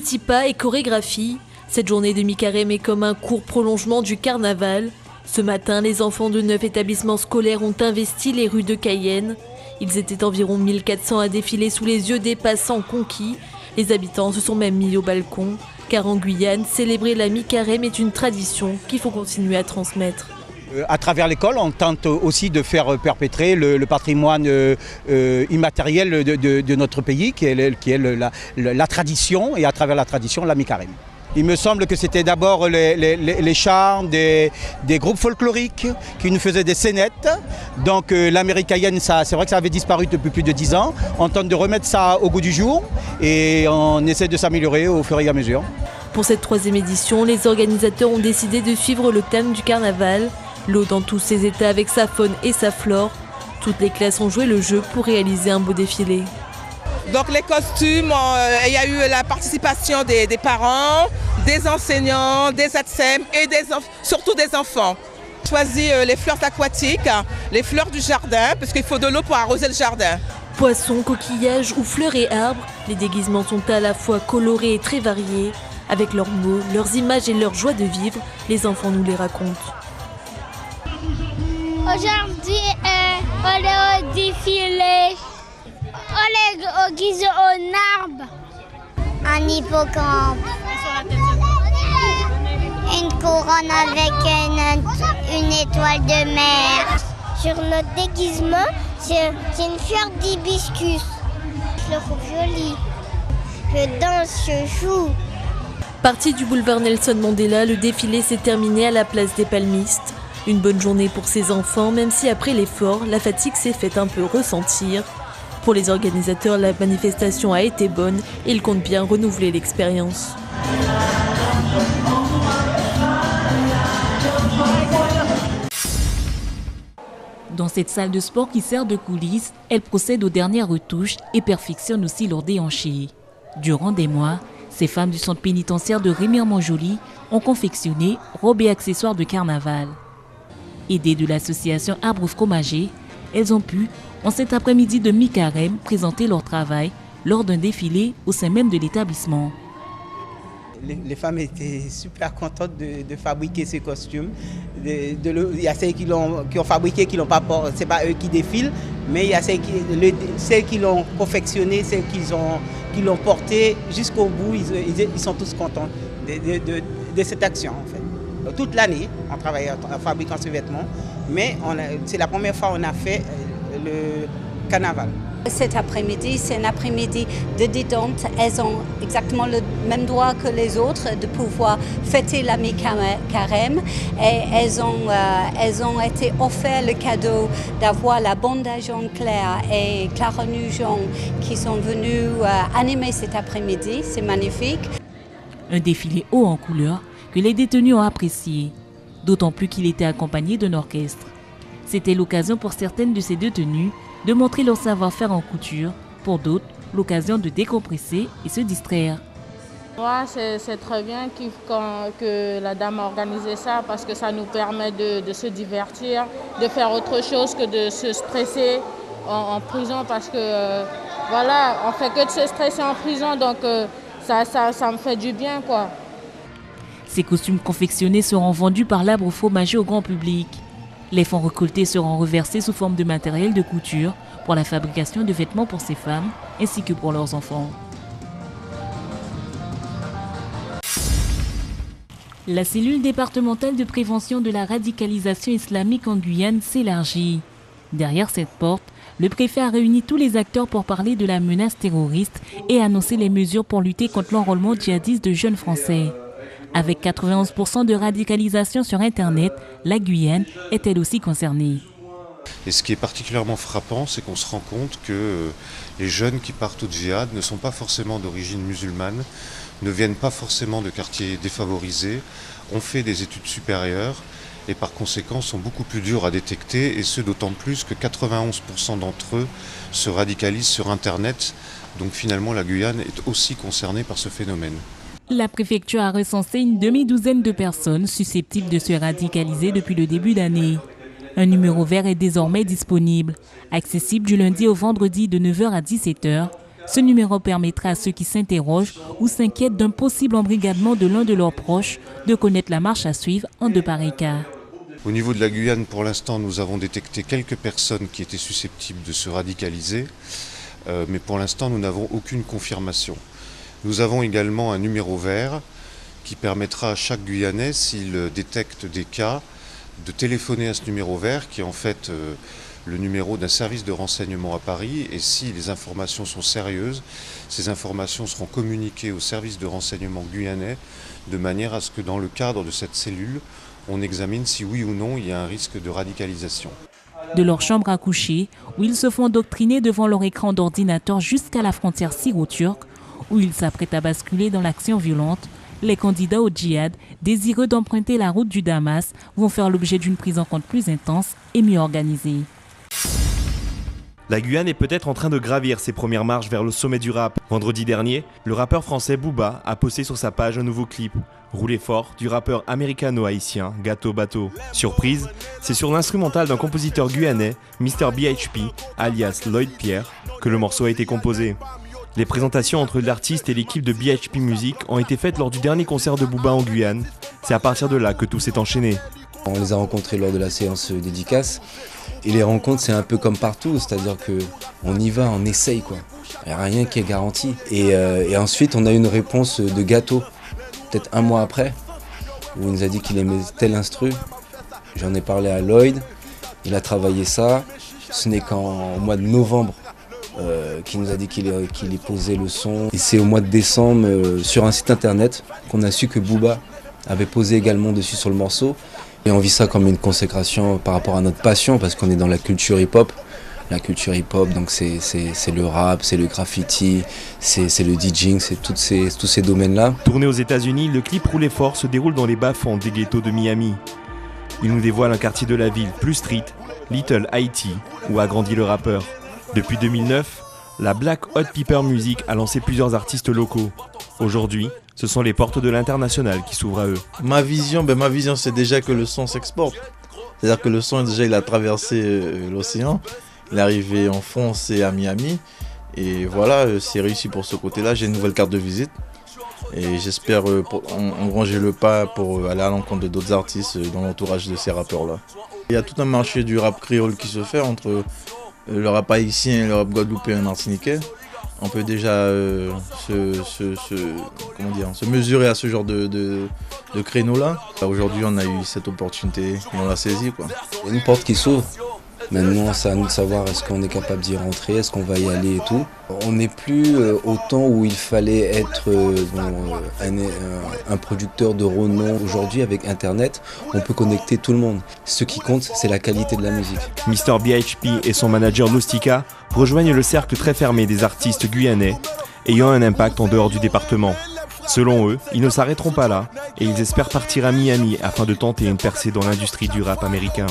Petits pas et chorégraphie, cette journée de mi-carême est comme un court prolongement du carnaval. Ce matin, les enfants de 9 établissements scolaires ont investi les rues de Cayenne. Ils étaient environ 1400 à défiler sous les yeux des passants conquis. Les habitants se sont même mis au balcon, car en Guyane, célébrer la mi-carême est une tradition qu'il faut continuer à transmettre. À travers l'école, on tente aussi de faire perpétrer le patrimoine immatériel de notre pays, qui est la tradition, et à travers la tradition, la mi-carême. Il me semble que c'était d'abord les chants des groupes folkloriques qui nous faisaient des scénettes. Donc l'américaine, c'est vrai que ça avait disparu depuis plus de 10 ans. On tente de remettre ça au goût du jour et on essaie de s'améliorer au fur et à mesure. Pour cette 3e édition, les organisateurs ont décidé de suivre le thème du carnaval. L'eau dans tous ses états avec sa faune et sa flore. Toutes les classes ont joué le jeu pour réaliser un beau défilé. Donc les costumes, il y a eu la participation des parents, des enseignants, des ATSEM et surtout des enfants. On choisit les fleurs aquatiques, les fleurs du jardin, parce qu'il faut de l'eau pour arroser le jardin. Poissons, coquillages ou fleurs et arbres, les déguisements sont à la fois colorés et très variés. Avec leurs mots, leurs images et leur joie de vivre, les enfants nous les racontent. Aujourd'hui, on est au défilé. On est déguisé en arbre. Un hippocampe. Une couronne avec une étoile de mer. Sur notre déguisement, c'est une fleur d'hibiscus. Je le trouve joli. Je danse, je joue. Parti du boulevard Nelson Mandela, le défilé s'est terminé à la place des Palmistes. Une bonne journée pour ces enfants, même si après l'effort, la fatigue s'est fait un peu ressentir. Pour les organisateurs, la manifestation a été bonne et ils comptent bien renouveler l'expérience. Dans cette salle de sport qui sert de coulisses, elle procède aux dernières retouches et perfectionne aussi leur déhanché. Durant des mois, ces femmes du centre pénitentiaire de Remiremont-Joly ont confectionné robes et accessoires de carnaval. Aidées de l'association Arbre Fromager, elles ont pu, en cet après-midi de mi-carême, présenter leur travail lors d'un défilé au sein même de l'établissement. Les femmes étaient super contentes de fabriquer ces costumes. Il y a celles qui ont fabriqué, qui l'ont pas porté, c'est pas eux qui défilent, mais il y a celles qui l'ont confectionné, celles qui l'ont porté jusqu'au bout. Ils sont tous contents de cette action en fait. Toute l'année, on travaille en fabriquant ces vêtements, mais c'est la première fois qu'on a fait le carnaval. Cet après-midi, c'est un après-midi de détente. Elles ont exactement le même droit que les autres de pouvoir fêter la mi-carême. Et elles ont été offertes le cadeau d'avoir la bande d'agents Claire et Clara Nugent qui sont venus animer cet après-midi. C'est magnifique. Un défilé haut en couleurs que les détenus ont apprécié, d'autant plus qu'il était accompagné d'un orchestre. C'était l'occasion pour certaines de ces détenues de montrer leur savoir-faire en couture, pour d'autres, l'occasion de décompresser et se distraire. Moi, c'est très bien que la dame a organisé ça parce que ça nous permet de se divertir, de faire autre chose que de se stresser en prison parce que voilà, on fait que de se stresser en prison, donc ça me fait du bien, quoi. Ces costumes confectionnés seront vendus par l'Arbre Fromager au grand public. Les fonds récoltés seront reversés sous forme de matériel de couture pour la fabrication de vêtements pour ces femmes ainsi que pour leurs enfants. La cellule départementale de prévention de la radicalisation islamique en Guyane s'élargit. Derrière cette porte, le préfet a réuni tous les acteurs pour parler de la menace terroriste et annoncer les mesures pour lutter contre l'enrôlement djihadiste de jeunes Français. Avec 91% de radicalisation sur Internet, la Guyane est elle aussi concernée. Et ce qui est particulièrement frappant, c'est qu'on se rend compte que les jeunes qui partent au djihad ne sont pas forcément d'origine musulmane, ne viennent pas forcément de quartiers défavorisés, ont fait des études supérieures et par conséquent sont beaucoup plus durs à détecter, et ce d'autant plus que 91% d'entre eux se radicalisent sur Internet. Donc finalement la Guyane est aussi concernée par ce phénomène. La préfecture a recensé une demi-douzaine de personnes susceptibles de se radicaliser depuis le début d'année. Un numéro vert est désormais disponible, accessible du lundi au vendredi de 9h à 17h, Ce numéro permettra à ceux qui s'interrogent ou s'inquiètent d'un possible embrigadement de l'un de leurs proches de connaître la marche à suivre en de pareils cas. Au niveau de la Guyane, pour l'instant, nous avons détecté quelques personnes qui étaient susceptibles de se radicaliser, mais pour l'instant, nous n'avons aucune confirmation. Nous avons également un numéro vert qui permettra à chaque Guyanais, s'il détecte des cas, de téléphoner à ce numéro vert qui est en fait le numéro d'un service de renseignement à Paris, et si les informations sont sérieuses, ces informations seront communiquées au service de renseignement guyanais de manière à ce que dans le cadre de cette cellule, on examine si oui ou non il y a un risque de radicalisation. De leur chambre à coucher, où ils se font doctriner devant leur écran d'ordinateur jusqu'à la frontière syro-turque, où ils s'apprêtent à basculer dans l'action violente, les candidats au djihad, désireux d'emprunter la route du Damas, vont faire l'objet d'une prise en compte plus intense et mieux organisée. La Guyane est peut-être en train de gravir ses premières marches vers le sommet du rap. Vendredi dernier, le rappeur français Booba a posté sur sa page un nouveau clip, Roulez fort, du rappeur américano-haïtien Gato Bato. Surprise, c'est sur l'instrumental d'un compositeur guyanais, Mr BHP, alias Lloyd Pierre, que le morceau a été composé. Les présentations entre l'artiste et l'équipe de BHP Music ont été faites lors du dernier concert de Booba en Guyane. C'est à partir de là que tout s'est enchaîné. On les a rencontrés lors de la séance dédicace. Et les rencontres, c'est un peu comme partout, c'est-à-dire qu'on y va, on essaye, quoi. Il n'y a rien qui est garanti. Et ensuite, on a eu une réponse de Gato, peut-être un mois après, où il nous a dit qu'il aimait tel instru. J'en ai parlé à Lloyd, il a travaillé ça. Ce n'est qu'au mois de novembre qu'il nous a dit qu'il y posait le son. Et c'est au mois de décembre, sur un site internet, qu'on a su que Booba avait posé également dessus sur le morceau. Et on vit ça comme une consécration par rapport à notre passion, parce qu'on est dans la culture hip-hop. La culture hip-hop, donc c'est le rap, c'est le graffiti, c'est le DJing, c'est tous ces domaines-là. Tourné aux États-Unis, le clip Roulez fort se déroule dans les bas-fonds des ghettos de Miami. Il nous dévoile un quartier de la ville plus street, Little Haiti, où a grandi le rappeur. Depuis 2009, la Black Hot Pepper Music a lancé plusieurs artistes locaux. Aujourd'hui, ce sont les portes de l'international qui s'ouvrent à eux. Ma vision, c'est déjà que le son s'exporte. C'est-à-dire que le son, déjà, il a traversé l'océan. Il est arrivé en France et à Miami. Et voilà, c'est réussi pour ce côté-là. J'ai une nouvelle carte de visite. Et j'espère engranger le pas pour aller à l'encontre d'autres artistes dans l'entourage de ces rappeurs-là. Il y a tout un marché du rap créole qui se fait entre le rap haïtien et le rap guadeloupéen et martiniquais. On peut déjà se mesurer à ce genre de créneau-là. Aujourd'hui, on a eu cette opportunité et on l'a saisie, quoi. Il y a une porte qui s'ouvre. Maintenant, c'est à nous de savoir est-ce qu'on est capable d'y rentrer, est-ce qu'on va y aller et tout. On n'est plus au temps où il fallait être un producteur de renom. Aujourd'hui, avec Internet, on peut connecter tout le monde. Ce qui compte, c'est la qualité de la musique. Mr BHP et son manager Loustika rejoignent le cercle très fermé des artistes guyanais ayant un impact en dehors du département. Selon eux, ils ne s'arrêteront pas là et ils espèrent partir à Miami afin de tenter une percée dans l'industrie du rap américain.